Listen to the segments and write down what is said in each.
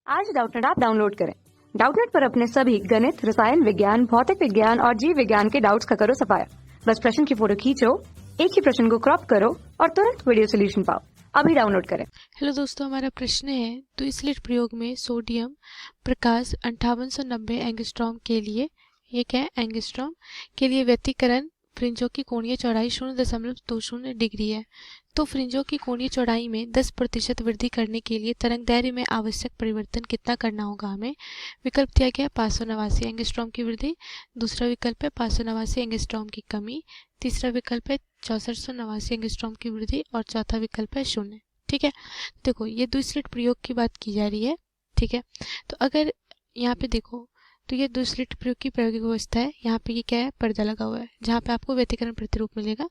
आज Doubtnut app download करें। Doubtnut पर अपने सभी गणित, रसायन विज्ञान, भौतिक विज्ञान और जीव विज्ञान के डाउट्स का करो सफाया। बस प्रश्न की फोटो खींचो, एक ही प्रश्न को क्रॉप करो और तुरंत वीडियो सोल्यूशन पाओ। अभी डाउनलोड करें। हेलो दोस्तों, हमारा प्रश्न है द्विस्लिट प्रयोग में सोडियम प्रकाश 5890 एंगस्ट्रॉम के लिए, ये क्या है, एंगस्ट्रॉम के लिए व्यतिकरण फ्रिंजों की कोणीय चौड़ाई 0.20 डिग्री है। तो फ्रिंजों की कोणीय चौड़ाई में 10% वृद्धि करने के लिए तरंगदैर्घ्य में आवश्यक परिवर्तन कितना करना होगा हमें। विकल्प दिया गया 589 एंगस्ट्रॉम की वृद्धि, दूसरा विकल्प है 589 एंगस्ट्रॉम की कमी, तीसरा विकल्प है 6489 एंगस्ट्रॉम की वृद्धि और चौथा विकल्प है 0। ठीक है, देखो ये द्विस्लिट प्रयोग की बात की जा रही है। ठीक है, तो अगर यहाँ पे देखो तो ये द्विस्लिट प्रयोग की प्रायोगिक अवस्था है। यहाँ पे ये क्या है, पर्दा लगा हुआ है जहाँ पे आपको व्यतिकरण प्रतिरूप मिलेगा।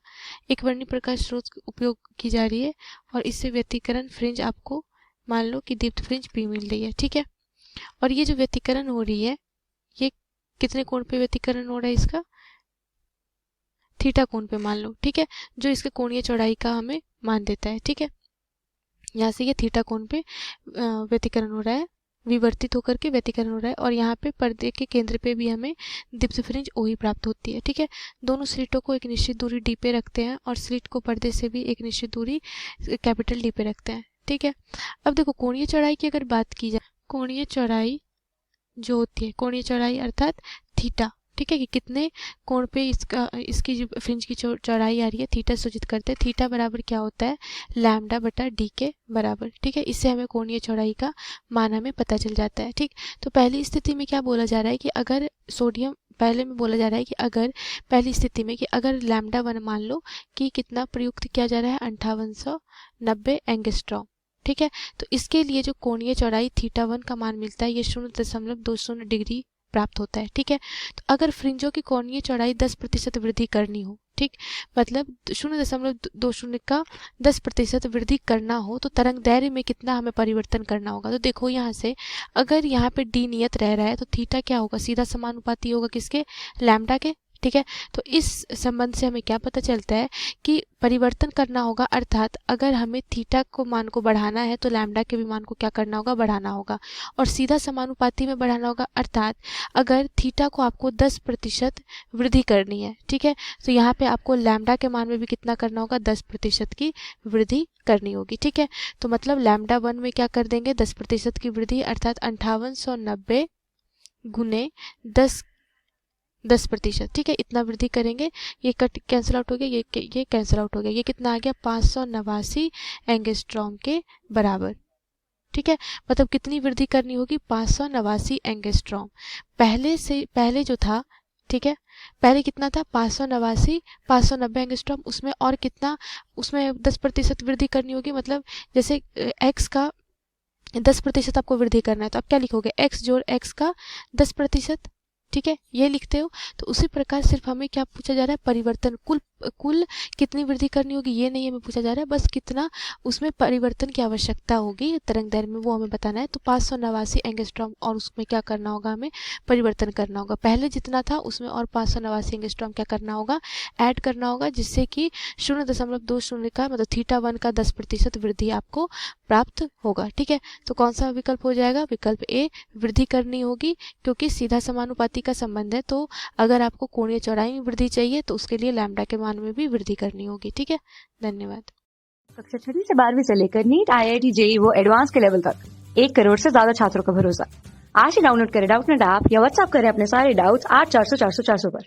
एक वर्णीय प्रकाश स्रोत उपयोग की जा रही है और इससे व्यतिकरण फ्रिंज आपको मान लो कि दीप्त फ्रिंज भी मिल रही है। ठीक है, और ये जो व्यतिकरण हो रही है ये कितने कोण पे व्यतिकरण हो रहा है, इसका थीटा कोण पे मान लो। ठीक है, जो इसके कोणीय चौड़ाई का हमें मान देता है। ठीक है, यहाँ से ये थीटा कोण पे व्यतिकरण हो रहा है, विवर्तित होकर के व्यतिकरण हो रहा है और यहाँ पे पर्दे के केंद्र पे भी हमें दीप्त फ्रिंज OE प्राप्त होती है। ठीक है, दोनों स्लिटों को एक निश्चित दूरी डी पे रखते हैं और स्लिट को पर्दे से भी एक निश्चित दूरी कैपिटल डी पे रखते हैं। ठीक है, अब देखो कोणीय चौड़ाई की अगर बात की जाए, कोणीय चौड़ाई जो होती है, कोणीय चौड़ाई अर्थात थीटा, ठीक है, कि कितने कोण पे इसकी जो फ्रिंज की चौड़ाई आ रही है, थीटा सूचित करते हैं। थीटा बराबर क्या होता है, लैम्डा बटा डी के बराबर। ठीक है, इससे हमें कोणीय चौड़ाई का मान हमें पता चल जाता है। ठीक, तो पहली स्थिति में क्या बोला जा रहा है कि अगर सोडियम, पहले में बोला जा रहा है कि अगर पहली स्थिति में कि अगर लैम्डा वन मान लो कि कितना प्रयुक्त किया जा रहा है, 5890 एंगस्ट्रॉम। ठीक है, तो इसके लिए जो कोणीय चौड़ाई थीटा वन का मान मिलता है ये 0.20 डिग्री प्राप्त होता है। ठीक है, तो अगर फ्रिंजों की कोणीय चौड़ाई 10% वृद्धि करनी हो, ठीक, मतलब 0.20 का 10% वृद्धि करना हो तो तरंगदैर्घ्य में कितना हमें परिवर्तन करना होगा। तो देखो यहाँ से अगर यहाँ पे डी नियत रह रहा है तो थीटा क्या होगा, सीधा समानुपाती होगा किसके, लैम्डा के। ठीक है, तो इस संबंध से हमें क्या पता चलता है कि परिवर्तन करना होगा, अर्थात अगर हमें थीटा को मान को बढ़ाना है तो लैम्डा के भी मान को क्या करना होगा, बढ़ाना होगा और सीधा समानुपाती में बढ़ाना होगा, अर्थात अगर थीटा को आपको 10% वृद्धि करनी है, ठीक है, तो यहाँ पे आपको लैम्डा के मान में भी कितना करना होगा, 10% की वृद्धि करनी होगी। ठीक है, तो मतलब लैम्डा वन में क्या कर देंगे, 10% की वृद्धि, अर्थात 5890 गुने 10%। ठीक है, इतना वृद्धि करेंगे, ये कट कैंसिल आउट हो गया, ये कैंसिल आउट हो गया, ये कितना आ गया, 589 एंगस्ट्रॉम के बराबर। ठीक है, मतलब कितनी वृद्धि करनी होगी, 589 एंगस्ट्रॉम। पहले जो था, ठीक है, पहले कितना था, 590 एंगस्ट्रॉम, उसमें और कितना, उसमें 10% वृद्धि करनी होगी। मतलब जैसे x का 10% आपको वृद्धि करना है तो आप क्या लिखोगे, x जोड़ x का 10%। ठीक है, ये लिखते हो। तो उसी प्रकार सिर्फ हमें क्या पूछा जा रहा है, परिवर्तन, कुल कितनी वृद्धि करनी होगी ये नहीं हमें पूछा जा रहा है, बस कितना उसमें परिवर्तन की आवश्यकता होगी तरंगदैर्घ्य में, वो हमें बताना है। तो 589 एंगस्ट्रॉम और उसमें क्या करना होगा, हमें परिवर्तन करना होगा। पहले जितना था उसमें और 589 एंगस्ट्रॉम क्या करना होगा, ऐड करना होगा, जिससे कि 0.20 का मतलब थीटा वन का 10% वृद्धि आपको प्राप्त होगा। ठीक है, तो कौन सा विकल्प हो जाएगा, विकल्प ए, वृद्धि करनी होगी, क्योंकि सीधा समानुपाती का संबंध है। तो अगर आपको कोणीय चौड़ाई में वृद्धि चाहिए तो उसके लिए लैम्डा के मान में भी वृद्धि करनी होगी। ठीक है, धन्यवाद। कक्षा 6 से 12वीं से लेकर नीट, IIT, JEE वो एडवांस के लेवल तक 1 करोड़ से ज्यादा छात्रों का भरोसा। आज ही डाउनलोड करें डाउटनेट ऐप या व्हाट्सएप करें अपने सारे डाउट्स 8400 400 400 पर।